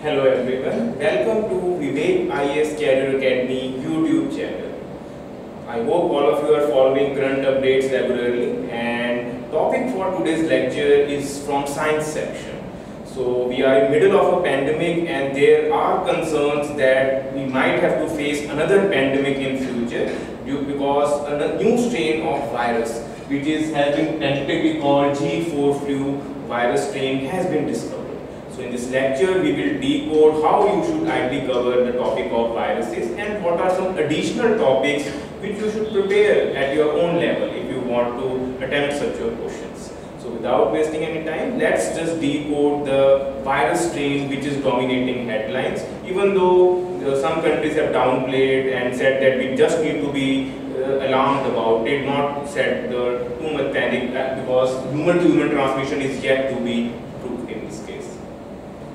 Hello everyone, welcome to Vivek IAS Career Academy YouTube channel. I hope all of you are following current updates regularly, and topic for today's lecture is from science section. So we are in middle of a pandemic and there are concerns that we might have to face another pandemic in future because a new strain of virus which has been tentatively called G4 flu virus strain has been discovered. So in this lecture we will decode how you should ideally cover the topic of viruses and what are some additional topics which you should prepare at your own level if you want to attempt such a questions. So without wasting any time, let's just decode the virus strain which is dominating headlines, even though some countries have downplayed and said that we just need to be alarmed about it, not set too much panic because human to human transmission is yet to be proved in this case.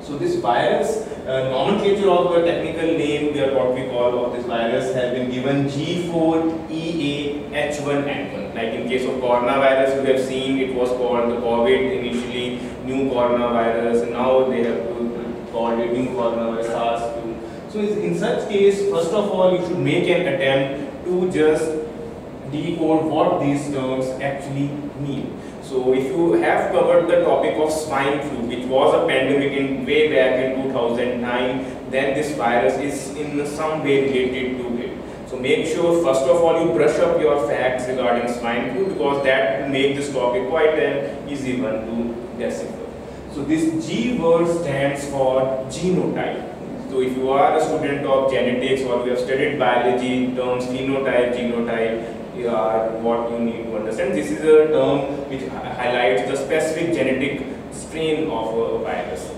So this virus, nomenclature of the technical name, what we call of this virus has been given G4EA-H1N1. Like in case of coronavirus, you have seen it was called the COVID initially, new coronavirus, and now they have called it new coronavirus SARS-2. So in such case, first of all, you should make an attempt to just decode what these terms actually mean. So if you have covered the topic of swine flu, which was a pandemic in way back in 2009, then this virus is in some way related to it. So make sure first of all you brush up your facts regarding swine flu because that will make this topic quite an easy one to decipher. So this G word stands for genotype. So if you are a student of genetics or you have studied biology, terms phenotype, genotype are what you need to understand. This is a term which highlights the specific genetic strain of a virus.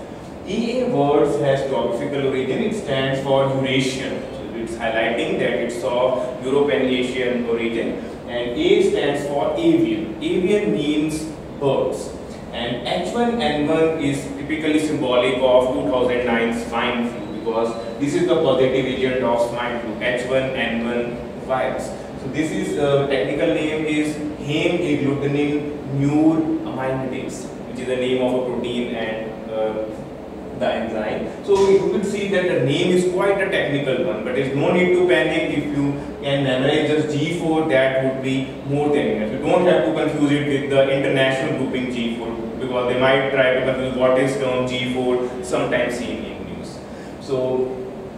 EA words has geographical origin. It stands for Eurasian. So it's highlighting that it's of Europe and Asian origin. And A stands for avian. Avian means birds. And H1N1 is typically symbolic of 2009 swine flu because this is the positive agent of swine flu, H1N1 virus. So this is technical name is heme agglutinin neuraminidase, which is the name of a protein and the enzyme. So you could see that the name is quite a technical one, but there is no need to panic. If you can memorize just G4, that would be more than enough. You don't have to confuse it with the international grouping G4 because they might try to confuse what is term G4 sometimes seen in news. So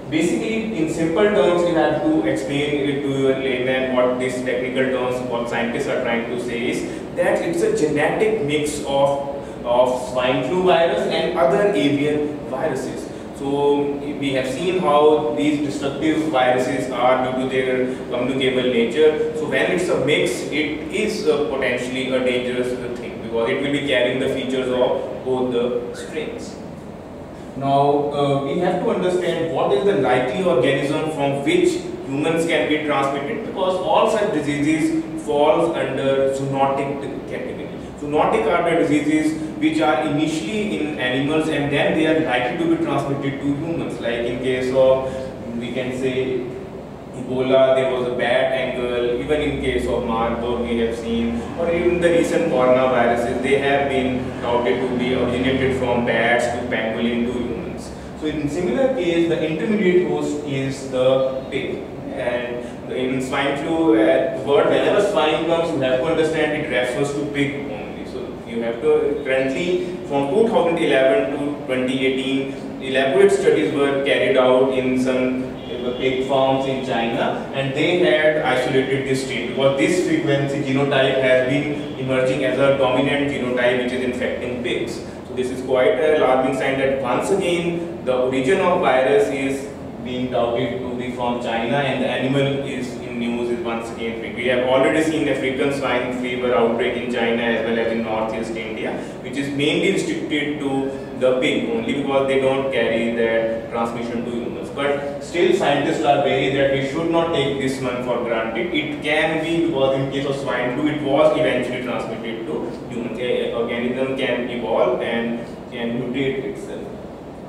basically, in simple terms, you have to explain it to your layman what these technical terms, what scientists are trying to say is that it's a genetic mix of swine flu virus and other avian viruses. So we have seen how these destructive viruses are due to their communicable nature. So when it's a mix, it is potentially a dangerous thing because it will be carrying the features of both the strains. Now, we have to understand what is the likely organism from which humans can be transmitted because all such diseases falls under zoonotic category. Zoonotic are the diseases which are initially in animals and then they are likely to be transmitted to humans. Like in case of, we can say, Ebola, there was a bat angle. Even in case of Marburg, we have seen, or even the recent coronaviruses, they have been touted to be originated from bats to pangolin to humans. So in similar case, the intermediate host is the pig. And in swine flu, word whenever swine comes, you have to understand it refers to pig only. So you have to currently from 2011 to 2018, elaborate studies were carried out in some pig farms in China and they had isolated this strain because this frequency genotype has been emerging as a dominant genotype which is infecting pigs. So this is quite a alarming sign that once again the origin of virus is being doubted to be from China and the animal is in news is once again big. We have already seen African swine fever outbreak in China as well as in northeast India, which is mainly restricted to the pig only because they don't carry that transmission to humans. But still scientists are wary that we should not take this one for granted. It can be because in case of swine flu it was eventually transmitted to humans. The organism can evolve and can mutate itself.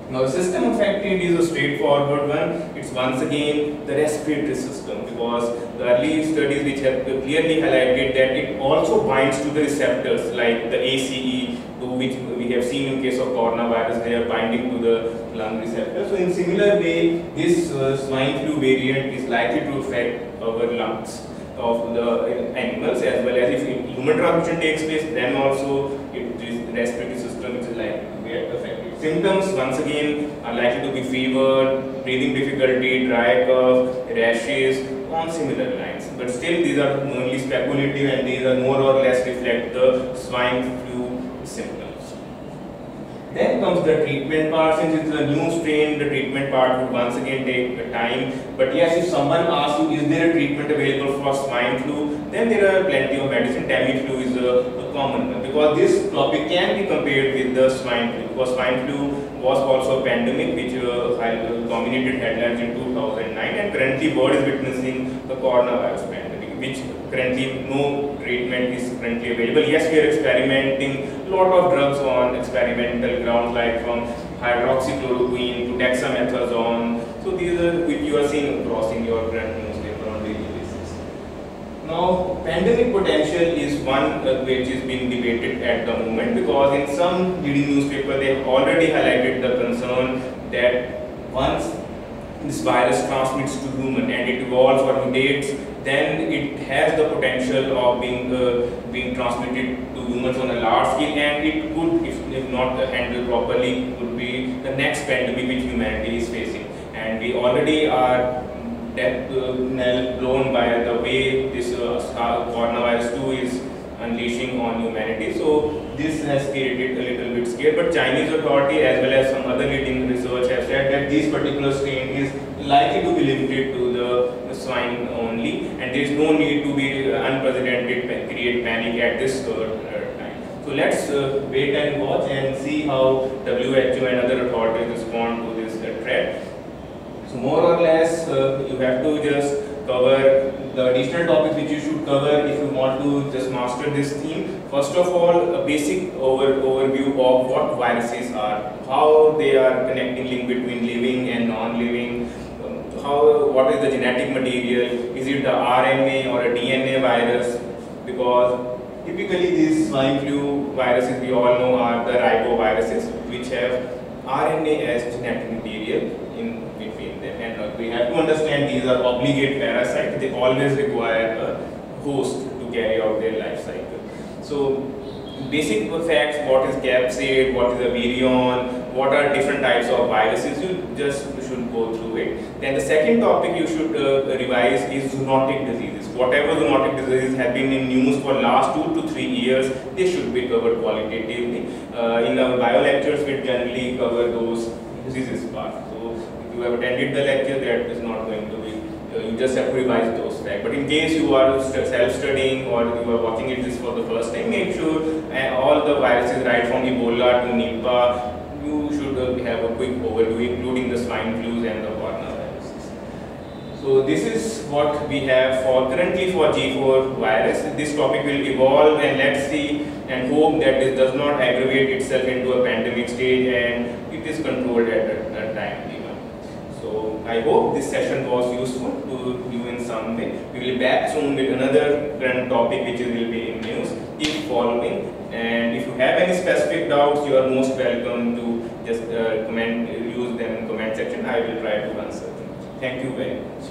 Now the system affected is a straightforward one. It's once again the respiratory system because the early studies which have clearly highlighted that it also binds to the receptors like the ACE, to which we have seen in case of coronavirus, they are binding to the lung receptor. So in similar way, this swine flu variant is likely to affect our lungs of the animals, as well as if human transmission takes place, then also it is respiratory system which is likely to get affected. Symptoms once again are likely to be fever, breathing difficulty, dry cough, rashes, on similar lines. But still these are only speculative and these are more or less reflect the swine flu symptoms. Then comes the treatment part. Since it's a new strain, the treatment part would once again take time. But yes, if someone asks you, is there a treatment available for swine flu? Then there are plenty of medicine. Tamiflu is a common one, because this topic can be compared with the swine flu. Because swine flu was also a pandemic which dominated headlines in 2009, and currently world is witnessing the coronavirus pandemic, which currently no treatment is currently available. Yes, we are experimenting a lot of drugs on experimental grounds, like from hydroxychloroquine to dexamethasone. So these are which you are seeing across in your current newspaper on daily basis. Now, pandemic potential is one which is being debated at the moment, because in some leading newspaper they have already highlighted the concern that once this virus transmits to human and it evolves or mutates, then it has the potential of being transmitted to humans on a large scale, and it could, if not handled properly, could be the next pandemic which humanity is facing. And we already are blown by the way this coronavirus 2 is unleashing on humanity. So this has created a little bit scare, but Chinese authority as well as some other leading research have said that this particular strain is likely to be limited to the swine only, and there is no need to be unprecedented create panic at this time. So let's wait and watch and see how WHO and other authorities respond to this threat. So more or less you have to just cover the additional topics which you should cover if you want to just master this theme. First of all, a basic overview of what viruses are, how they are connecting link between living and non-living, what is the genetic material, is it the RNA or a DNA virus, because typically these swine flu viruses we all know are the riboviruses which have RNA as genetic material in between them, and we have to understand these are obligate parasites. They always require a host to carry out their life cycle. So basic facts: what is capsid, what is a virion, what are different types of viruses, you just should go through it. Then the second topic you should revise is zoonotic diseases. Whatever zoonotic diseases have been in news for last 2 to 3 years, they should be covered qualitatively. In our bio lectures, we generally cover those diseases part. So if you have attended the lecture, that is not going to be, you just have to revise those facts. But in case you are self-studying or you are watching it this for the first time, make sure all the viruses right from Ebola to Nipah, you should have a quick overview, including the swine flus and the coronaviruses. So this is what we have for currently for G4 virus. This topic will evolve, and let's see and hope that this does not aggravate itself into a pandemic stage and it is controlled at a time. So I hope this session was useful to you in some way. We will be back soon with another current topic which will be in news. Keep following, and if you have any specific doubts, you are most welcome to just use them in comment section. I will try to answer them. Thank you very much.